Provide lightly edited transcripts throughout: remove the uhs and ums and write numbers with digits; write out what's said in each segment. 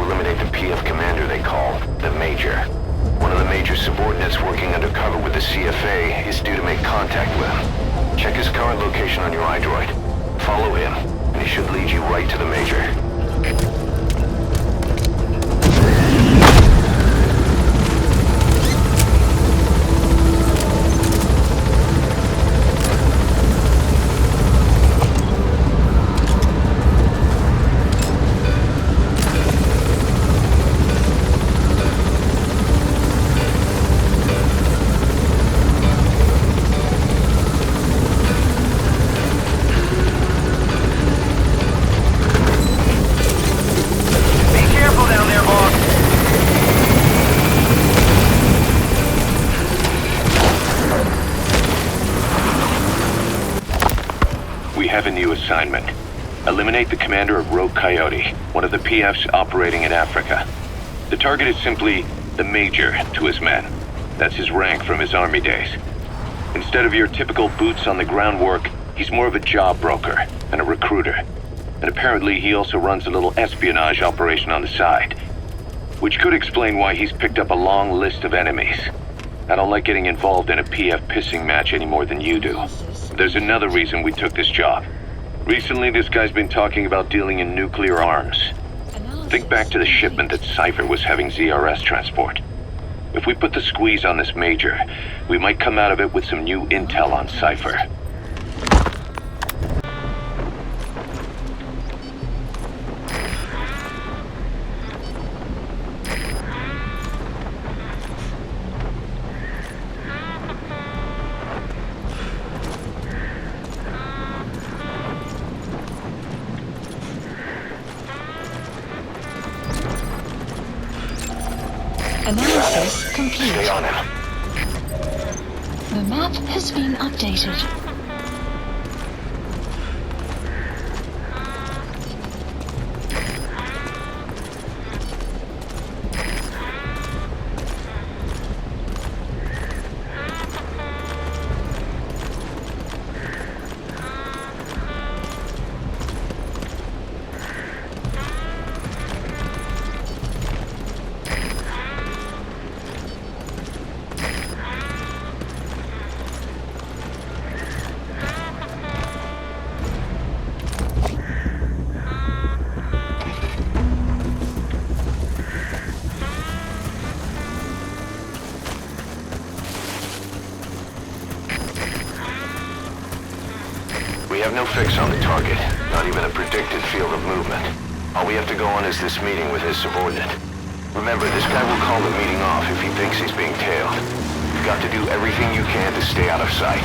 eliminate the PF commander they call the Major. One of the Major's subordinates working undercover with the CFA is due to make contact with him. Check his current location on your iDroid. Follow him, and he should lead you right to the Major. Have a new assignment. Eliminate the commander of Rogue Coyote, one of the PFs operating in Africa. The target is simply the Major to his men. That's his rank from his army days. Instead of your typical boots on the ground work, he's more of a job broker and a recruiter. And apparently he also runs a little espionage operation on the side, which could explain why he's picked up a long list of enemies. I don't like getting involved in a PF pissing match any more than you do. There's another reason we took this job. Recently, this guy's been talking about dealing in nuclear arms. Think back to the shipment that Cypher was having ZRS transport. If we put the squeeze on this Major, we might come out of it with some new intel on Cypher. Analysis complete. Stay on him. The map has been updated. We have no fix on the target, not even a predicted field of movement. All we have to go on is this meeting with his subordinate. Remember, this guy will call the meeting off if he thinks he's being tailed. You've got to do everything you can to stay out of sight.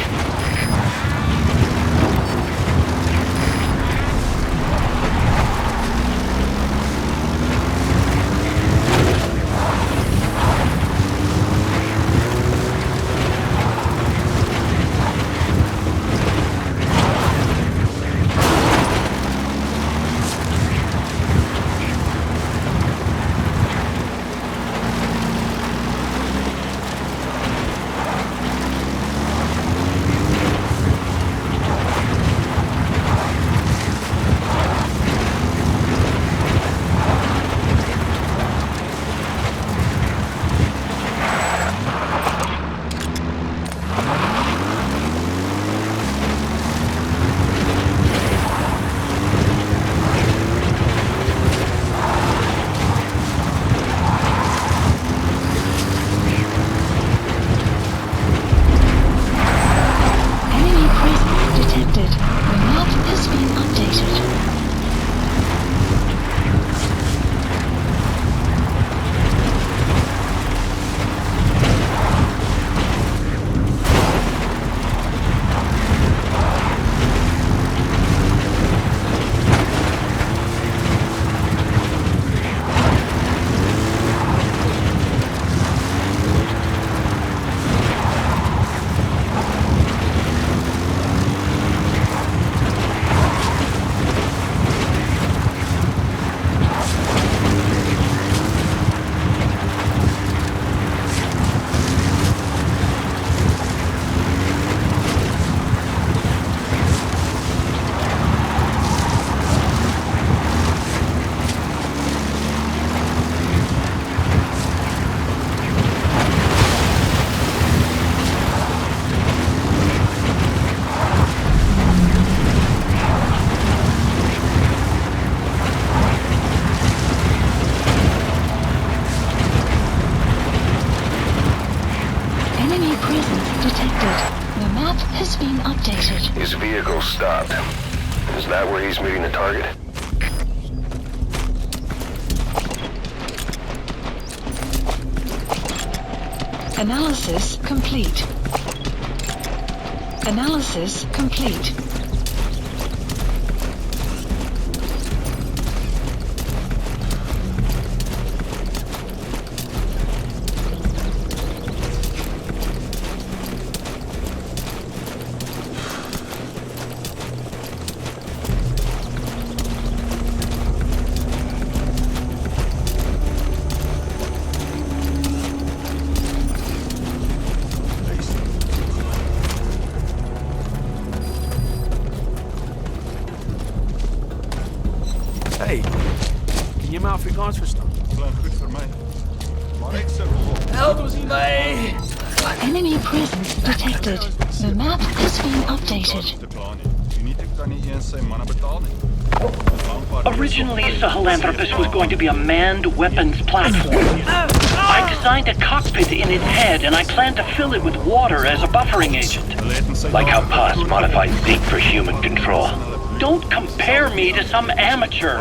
detected. The map has been updated. His vehicle stopped. Is that where he's meeting the target? Analysis complete. Analysis complete. Hey, kan je me Afrikaans verstaan? Klink goed vir my. Maar ek sukkel. Help ons hier by! Enemy presence detected. The map has been updated. Te kla nie. Unite kan nie eens sy manne betaal nie. Originally, Sahelanthropus was going to be a manned weapons platform. I designed a cockpit in its head, and I planned to fill it with water as a buffering agent. Like how Paz modified Zeke for human control. Don't compare me to some amateur.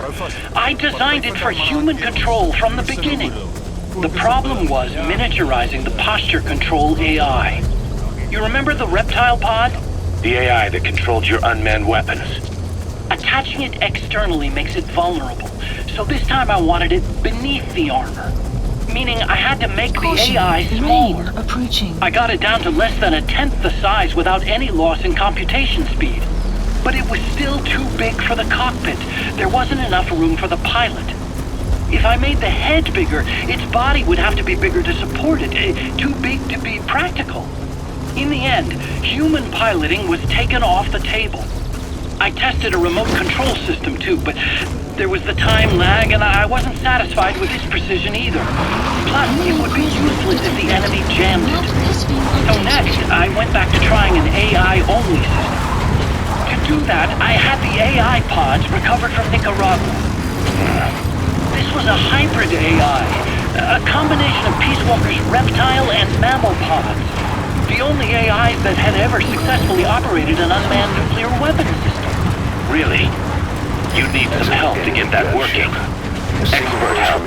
I designed it for human control from the beginning. The problem was miniaturizing the posture control AI. You remember the reptile pod? The AI that controlled your unmanned weapons. Attaching it externally makes it vulnerable, so this time I wanted it beneath the armor. Meaning I had to make the Caution, AI rain smaller. approaching. I got it down to less than 1/10 the size without any loss in computation speed. But it was still too big for the cockpit. There wasn't enough room for the pilot. If I made the head bigger, its body would have to be bigger to support it. Too big to be practical. In the end, human piloting was taken off the table. I tested a remote control system too, but there was the time lag and I wasn't satisfied with its precision either. Plus, it would be useless if the enemy jammed Map it. has been So next, updated. I went back to trying an AI-only system. To do that, I had the AI pods recovered from Nicaragua. This was a hybrid AI, a combination of Peace Walker's reptile and mammal pods. The only AIs that had ever successfully operated an unmanned nuclear weapons system. Really? You'd need some help to get that working. Expert help.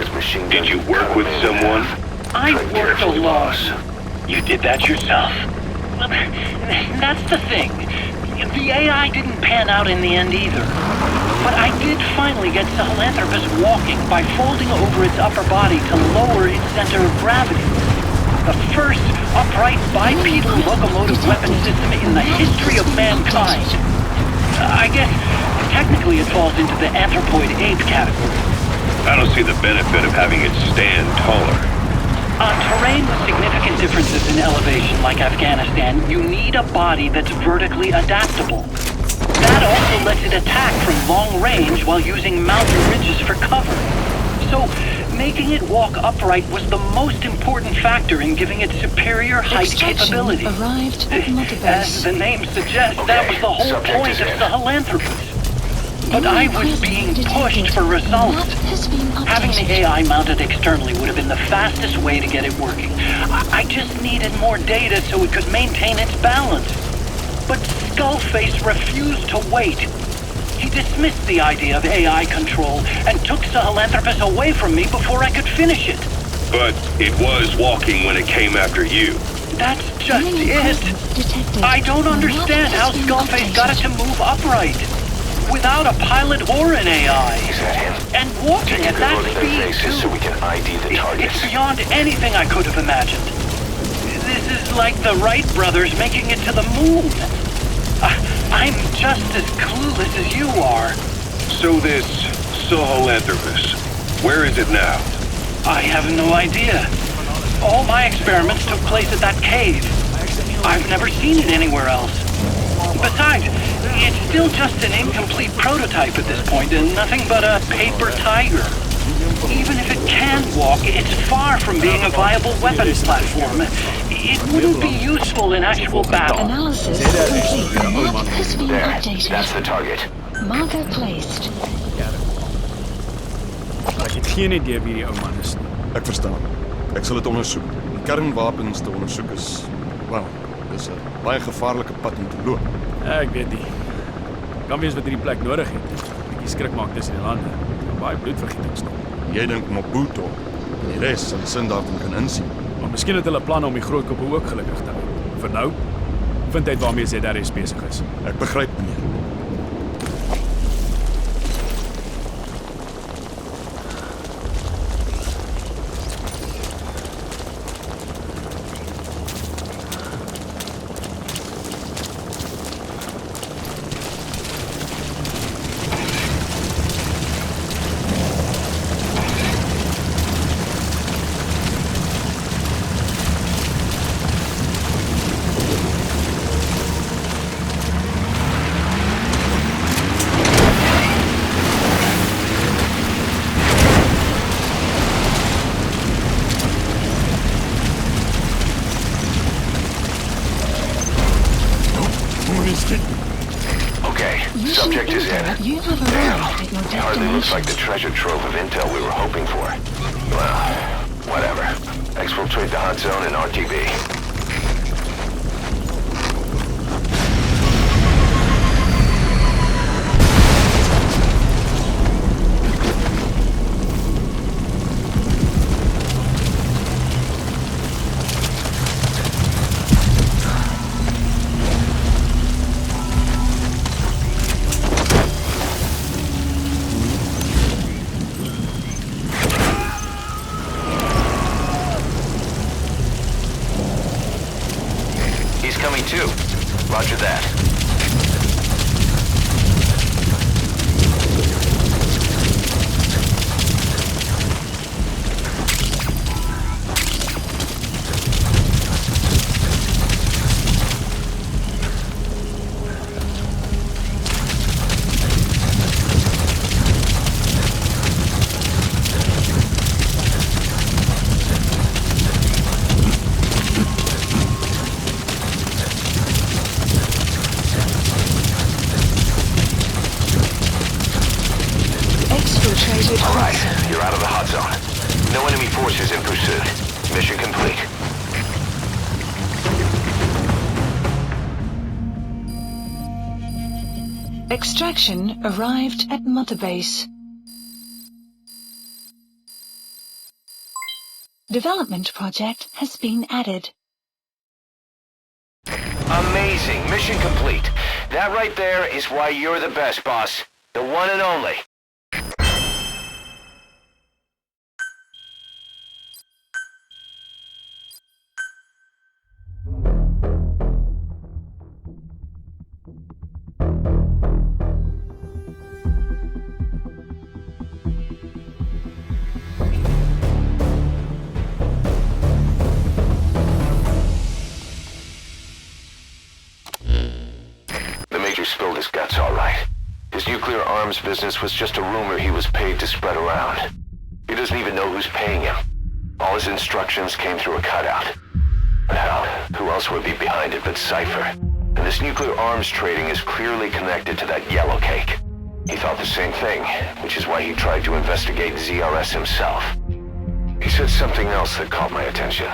Did you work with someone? I worked alone. You did that yourself? Well, that's the thing. The AI didn't pan out in the end either. But I did finally get Sahelanthropus walking by folding over its upper body to lower its center of gravity. The first upright bipedal locomotive weapon system in the history of mankind. I guess technically it falls into the anthropoid ape category. I don't see the benefit of having it stand taller. On terrain with significant differences in elevation like Afghanistan, you need a body that's vertically adaptable. That also lets it attack from long range while using mountain ridges for cover. So, making it walk upright was the most important factor in giving it superior height Extraction capability. arrived at Mother As Base. the name suggests, that was the whole Subject point is of in. Sahelanthropus. But Enemy I was presence being detected. pushed for The results. map has been Having the updated. AI mounted externally would have been the fastest way to get it working. I just needed more data so it could maintain its balance. But Skullface refused to wait. He dismissed the idea of AI control and took Sahelanthropus away from me before I could finish it. But it was walking when it came after you. That's just Enemy it. presence detected. I don't The map understand has how been Skullface got it to updated. move upright. Without a pilot or an AI. Is that him? And walking Take a at good that look at their speed, faces so we too. can ID the targets. It's beyond anything I could have imagined. This is like the Wright brothers making it to the moon. I'm just as clueless as you are. So this Sahelanthropus, where is it now? I have no idea. All my experiments took place at that cave. I've never seen it anywhere else. Besides, it's still just an incomplete prototype at this point, and nothing but a paper tiger. Even if it can walk, it's far from being a viable weapons platform. It wouldn't be useful in actual battle. Analysis complete. The map has been There, that's updated. the target. Marker placed. Ek het geen idee wie die ou man is nie. Ek verstaan. Ek sal dit ondersoek. Die kernwapens te ondersoek is, wel, Dis 'n baie gevaarlike pad om te loop. Ek weet nie. Kan wees wat hierdie plek nodig het. 'n Bietjie skrik maak tussen die lande. Kan baie bloedvergieting stop. Jy dink Maputo en die res sal die sin daarvan kan insien. Maar miskien het hulle planne om die groot koppe ook gelukkig te hou. Vir nou, vind uit waarmee ZRS besig is. Ek begryp, meneer. Okay, subject is in. You have arrived at your It hardly looks like the destination. treasure trove of intel we were hoping for. Well, whatever. Exfiltrate the hot zone and RTB. He's coming too. Roger that. Exfiltrated All right, hot zone. you're out of the hot zone. No enemy forces in pursuit. Mission complete. Extraction arrived at Mother Base. Development project has been added. Amazing. Mission complete. That right there is why you're the best, boss. The one and only. The Major spilled his guts all right. His nuclear arms business was just a rumor he was paid to spread around. He doesn't even know who's paying him. All his instructions came through a cutout. Hell, who else would be behind it but Cypher? And this nuclear arms trading is clearly connected to that yellow cake. He thought the same thing, which is why he tried to investigate ZRS himself. He said something else that caught my attention.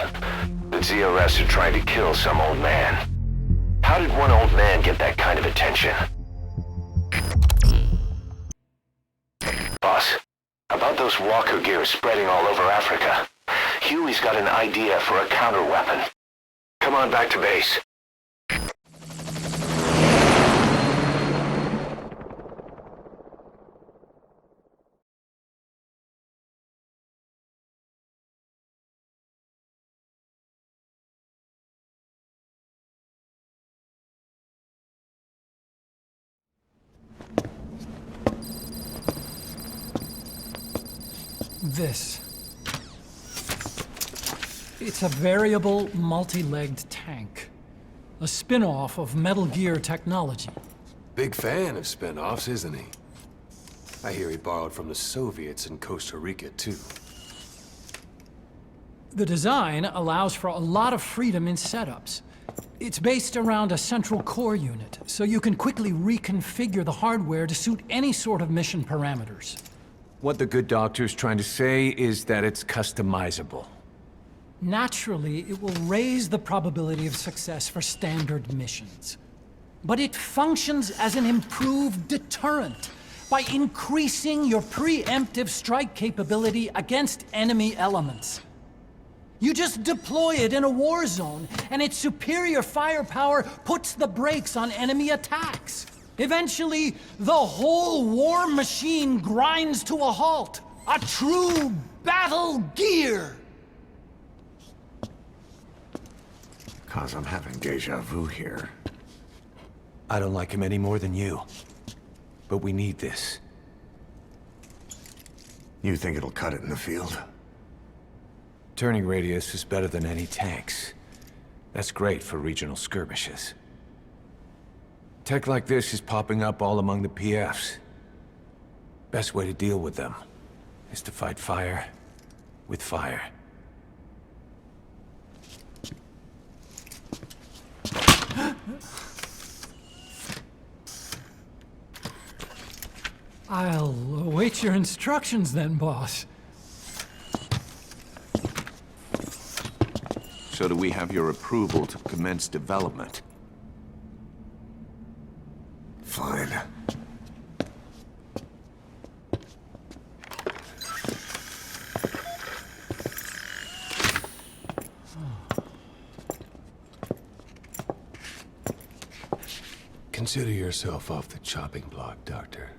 That ZRS are trying to kill some old man. How did one old man get that kind of attention? Boss, about those walker gears spreading all over Africa, Huey's got an idea for a counter-weapon. Come on back to base. This. It's a variable, multi-legged tank. A spin-off of Metal Gear technology. Big fan of spin-offs, isn't he? I hear he borrowed from the Soviets in Costa Rica, too. The design allows for a lot of freedom in setups. It's based around a central core unit, so you can quickly reconfigure the hardware to suit any sort of mission parameters. What the good doctor's trying to say is that it's customizable. Naturally, it will raise the probability of success for standard missions. But it functions as an improved deterrent by increasing your preemptive strike capability against enemy elements. You just deploy it in a war zone, and its superior firepower puts the brakes on enemy attacks. Eventually, the whole war machine grinds to a halt. A true battle gear! Cause I'm having deja vu here. I don't like him any more than you. But we need this. You think it'll cut it in the field? Turning radius is better than any tanks. That's great for regional skirmishes. Tech like this is popping up all among the PFs. Best way to deal with them is to fight fire with fire. I'll await your instructions then, boss. So do we have your approval to commence development? Fine. Consider yourself off the chopping block, Doctor.